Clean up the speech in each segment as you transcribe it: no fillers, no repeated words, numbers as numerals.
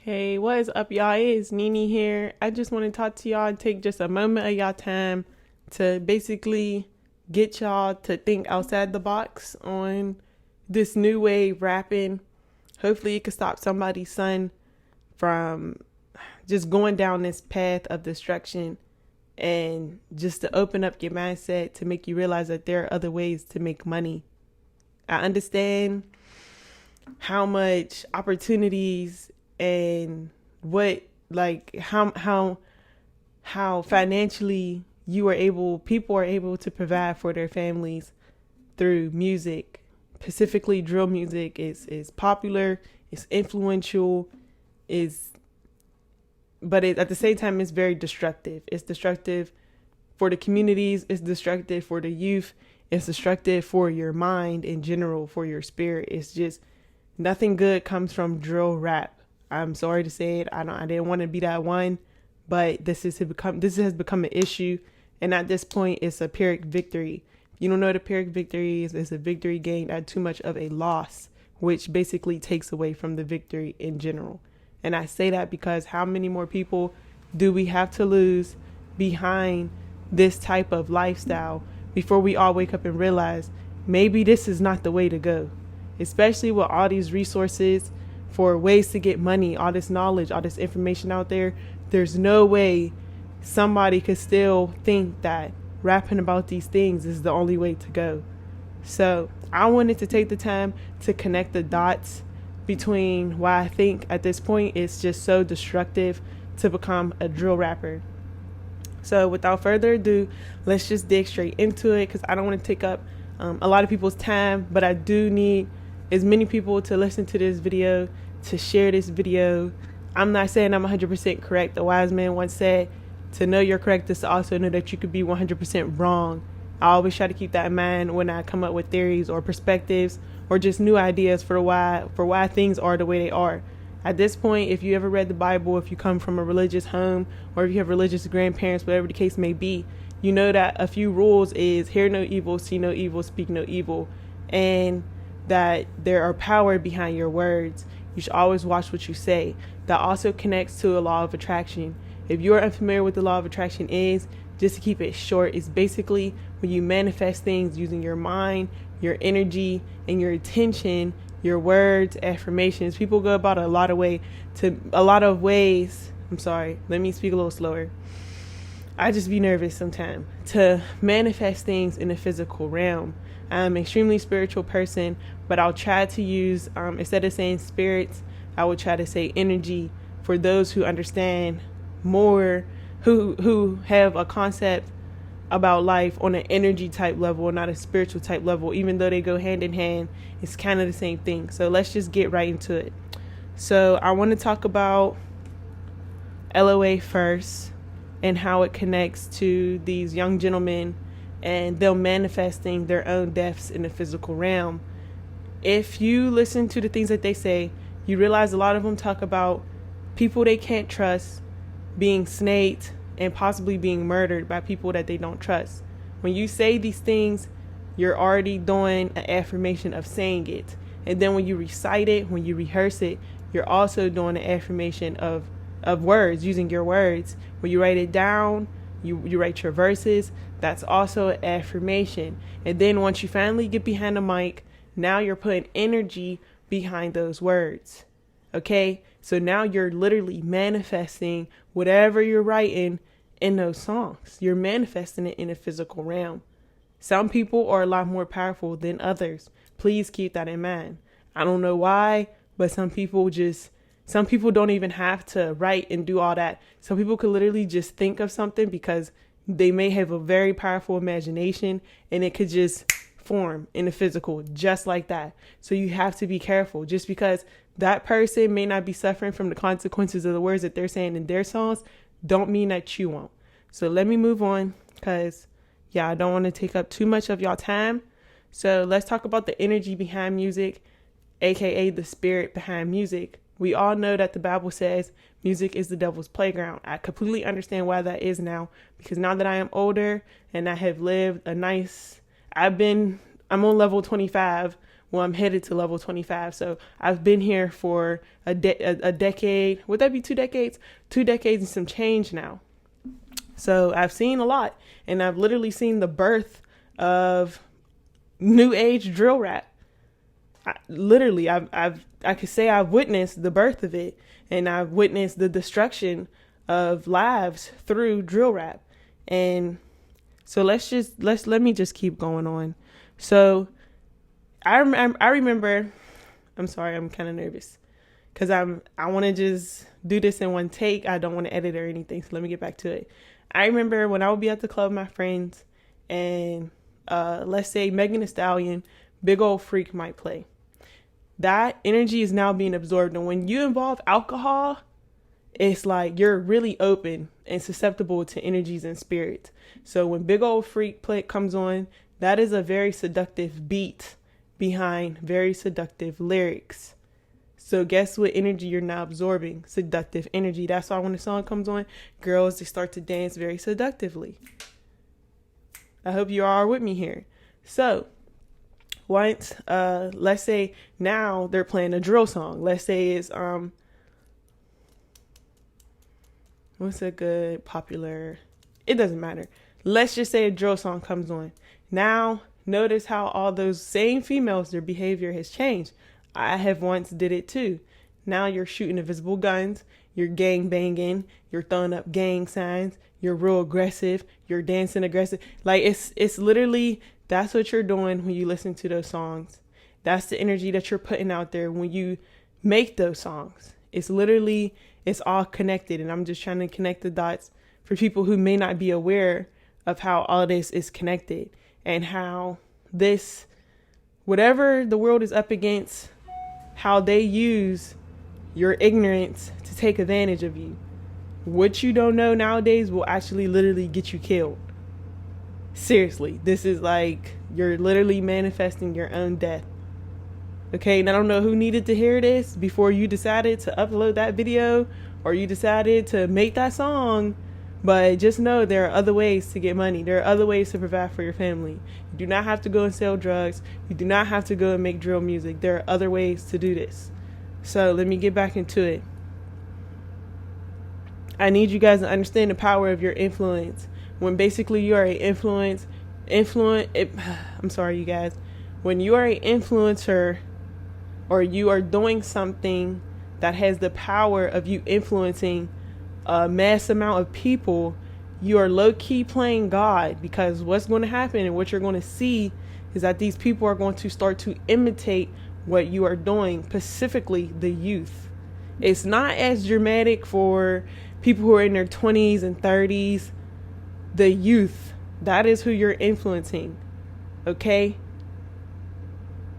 Hey, what is up, y'all? It's Nini here. I just want to talk to y'all and take just a moment of y'all time to basically get y'all to think outside the box on this new wave rapping. Hopefully, it could stop somebody's son from just going down this path of destruction and just to open up your mindset to make you realize that there are other ways to make money. I understand how much opportunities and what like how financially people are able to provide for their families through music. Specifically, drill music is popular, it's influential, is but at the same time it's very destructive. It's destructive for the communities, it's destructive for the youth, it's destructive for your mind in general, for your spirit. It's just nothing good comes from drill rap. I'm sorry to say it. I didn't want to be that one, but this has become an issue, and at this point, it's a Pyrrhic victory. If you don't know what a Pyrrhic victory is, it's a victory gained at too much of a loss, which basically takes away from the victory in general. And I say that because how many more people do we have to lose behind this type of lifestyle before we all wake up and realize maybe this is not the way to go? Especially with all these resources for ways to get money, all this knowledge, all this information out there, there's no way somebody could still think that rapping about these things is the only way to go. So I wanted to take the time to connect the dots between why I think at this point it's just so destructive to become a drill rapper. So without further ado, let's just dig straight into it because I don't want to take up a lot of people's time, but I do need as many people to listen to this video, to share this video. I'm not saying I'm 100% correct. The wise man once said, to know you're correct is to also know that you could be 100% wrong. I always try to keep that in mind when I come up with theories or perspectives or just new ideas for why things are the way they are. At this point, if you ever read the Bible, if you come from a religious home, or if you have religious grandparents, whatever the case may be, you know that a few rules is hear no evil, see no evil, speak no evil, and that there are power behind your words. You should always watch what you say. That also connects to a law of attraction. If you're unfamiliar with the law of attraction is, just to keep it short, it's basically when you manifest things using your mind, your energy, and your attention, your words, affirmations. People go about a lot of ways. I'm sorry, let me speak a little slower. I just be nervous sometimes to manifest things in the physical realm. I'm an extremely spiritual person, but I'll try to use, instead of saying spirits, I will try to say energy for those who understand more, who have a concept about life on an energy type level, not a spiritual type level. Even though they go hand in hand, it's kind of the same thing. So let's just get right into it. So I want to talk about LOA first and how it connects to these young gentlemen and them manifesting their own deaths in the physical realm. If you listen to the things that they say, you realize a lot of them talk about people they can't trust being snaked and possibly being murdered by people that they don't trust. When you say these things, you're already doing an affirmation of saying it. And then when you recite it, when you rehearse it, you're also doing an affirmation of words, using your words. When you write it down, you write your verses, that's also an affirmation. And then once you finally get behind the mic, now you're putting energy behind those words. Okay? So now you're literally manifesting whatever you're writing in those songs. You're manifesting it in a physical realm. Some people are a lot more powerful than others. Please keep that in mind. I don't know why, but some people don't even have to write and do all that. Some people could literally just think of something because they may have a very powerful imagination and it could just form in the physical just like that. So you have to be careful. Just because that person may not be suffering from the consequences of the words that they're saying in their songs, don't mean that you won't. So let me move on because, I don't want to take up too much of y'all time. So let's talk about the energy behind music, aka the spirit behind music. We all know that the Bible says music is the devil's playground. I completely understand why that is now, because now that I am older and I have lived I've been I'm on level 25. Well, I'm headed to level 25. So I've been here for a decade. Would that be 2 decades? 2 decades and some change now. So I've seen a lot, and I've literally seen the birth of new age drill rap. I could say I've witnessed the birth of it, and I've witnessed the destruction of lives through drill rap. And so let me just keep going on. So I remember, I'm sorry, I'm kind of nervous because I want to just do this in one take. I don't want to edit or anything. So let me get back to it. I remember when I would be at the club with my friends, and let's say Megan Thee Stallion, Big Ol' Freak might play. That energy is now being absorbed. And when you involve alcohol, it's like you're really open and susceptible to energies and spirits. So when Big Ol' Freak comes on, that is a very seductive beat behind very seductive lyrics. So guess what energy you're now absorbing? Seductive energy. That's why when the song comes on, girls, they start to dance very seductively. I hope you are with me here. So once, let's say now they're playing a drill song. Let's say it's, what's a good popular, it doesn't matter. Let's just say a drill song comes on. Now, notice how all those same females, their behavior has changed. I have once did it too. Now you're shooting invisible guns, you're gang banging, you're throwing up gang signs, you're real aggressive, you're dancing aggressive. Like it's literally, that's what you're doing when you listen to those songs. That's the energy that you're putting out there when you make those songs. It's literally, it's all connected. And I'm just trying to connect the dots for people who may not be aware of how all this is connected and how this, whatever the world is up against, how they use your ignorance to take advantage of you. What you don't know nowadays will actually literally get you killed. Seriously, this is like, you're literally manifesting your own death. Okay, and I don't know who needed to hear this before you decided to upload that video or you decided to make that song, but just know there are other ways to get money. There are other ways to provide for your family. You do not have to go and sell drugs. You do not have to go and make drill music. There are other ways to do this. So let me get back into it. I need you guys to understand the power of your influence. When basically you are an I'm sorry, you guys. When you are an influencer or you are doing something that has the power of you influencing a mass amount of people, you are low-key playing God, because what's going to happen and what you're going to see is that these people are going to start to imitate what you are doing, specifically the youth. It's not as dramatic for people who are in their 20s and 30s. The youth, that is who you're influencing. Okay?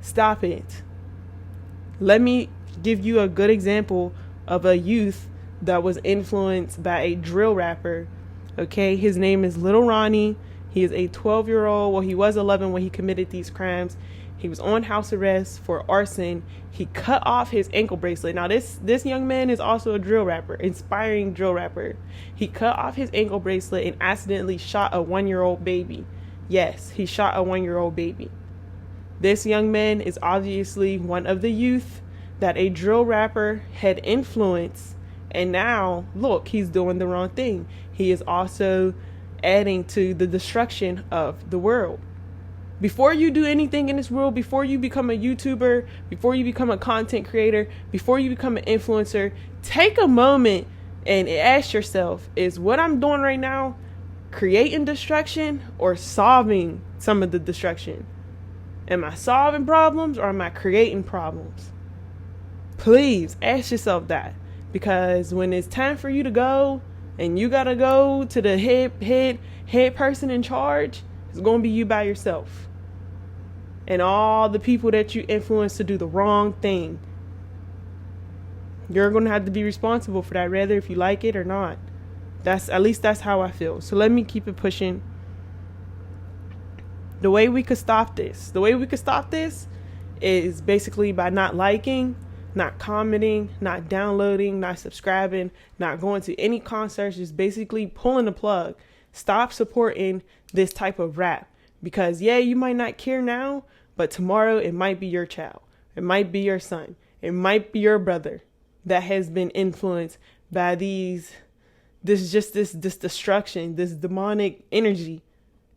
Stop it. Let me give you a good example of a youth that was influenced by a drill rapper. Okay, his name is Little Ronnie. He is a 12-year-old. Well, he was 11 when he committed these crimes. He was on house arrest for arson. He cut off his ankle bracelet. Now, this young man is also a drill rapper, inspiring drill rapper. He cut off his ankle bracelet and accidentally shot a 1-year-old baby. Yes, he shot a 1-year-old baby. This young man is obviously one of the youth that a drill rapper had influenced. And now, look, he's doing the wrong thing. He is also adding to the destruction of the world. Before you do anything in this world, before you become a YouTuber, before you become a content creator, before you become an influencer, take a moment and ask yourself, is what I'm doing right now creating destruction or solving some of the destruction? Am I solving problems or am I creating problems? Please ask yourself that, because when it's time for you to go and you got to go to the head person in charge, it's going to be you by yourself. And all the people that you influence to do the wrong thing. You're going to have to be responsible for that, whether if you like it or not. At least that's how I feel. So let me keep it pushing. The way we could stop this is basically by not liking, not commenting, not downloading, not subscribing, not going to any concerts, just basically pulling the plug. Stop supporting this type of rap, because yeah, you might not care now, But tomorrow it might be your child. It might be your son. It might be your brother that has been influenced by this destruction, this demonic energy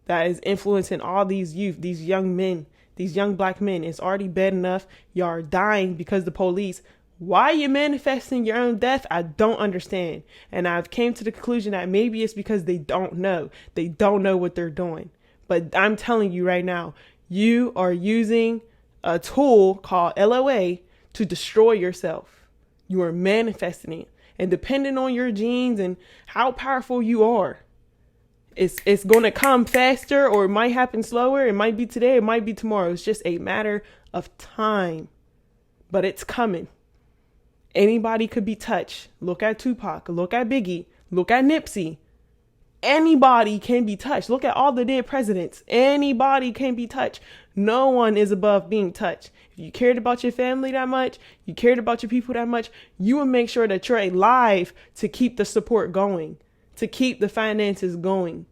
that is influencing all these youth, these young men, these young black men. It's already bad enough. Y'all are dying because the police. Why you manifesting your own death? I don't understand. And I've came to the conclusion that maybe it's because they don't know. They don't know what they're doing. But I'm telling you right now, you are using a tool called LOA to destroy yourself. You are manifesting it. And depending on your genes and how powerful you are, it's going to come faster, or it might happen slower. It might be today. It might be tomorrow. It's just a matter of time. But it's coming. Anybody could be touched. Look at Tupac. Look at Biggie. Look at Nipsey. Anybody can be touched. Look at all the dead presidents. Anybody can be touched. No one is above being touched. If you cared about your family that much, you cared about your people that much, you would make sure that you're alive to keep the support going, to keep the finances going.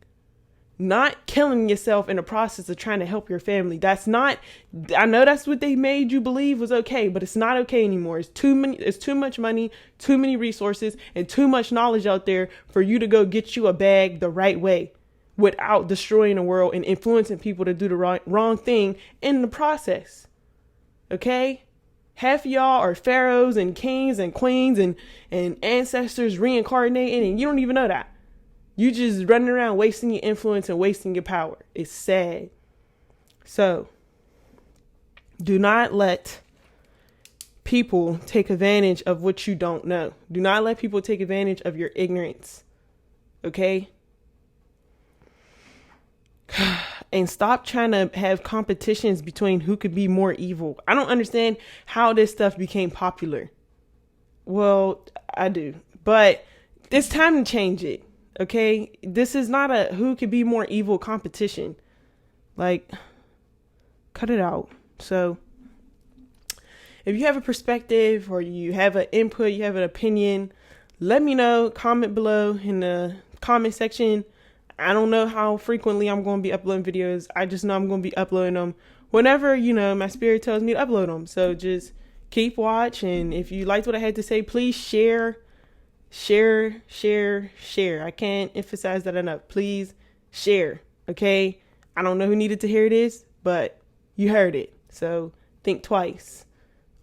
Not killing yourself in the process of trying to help your family. That's not, I know that's what they made you believe was okay, but it's not okay anymore. It's too much money, too many resources, and too much knowledge out there for you to go get you a bag the right way without destroying the world and influencing people to do the wrong thing in the process. Okay? Half of y'all are pharaohs and kings and queens and ancestors reincarnating, and you don't even know that. You just running around wasting your influence and wasting your power. It's sad. So, do not let people take advantage of what you don't know. Do not let people take advantage of your ignorance. Okay? And stop trying to have competitions between who could be more evil. I don't understand how this stuff became popular. Well, I do. But it's time to change it. Okay, this is not a who could be more evil competition. Like, cut it out. So, if you have a perspective or you have an input, you have an opinion, let me know. Comment below in the comment section. I don't know how frequently I'm going to be uploading videos. I just know I'm going to be uploading them whenever, my spirit tells me to upload them. So just keep watch. And if you liked what I had to say, please share. I can't emphasize that enough. Please share. Okay. I don't know who needed to hear this, but you heard it. So think twice.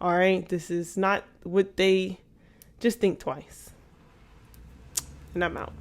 All right. This is not what just think twice. And I'm out.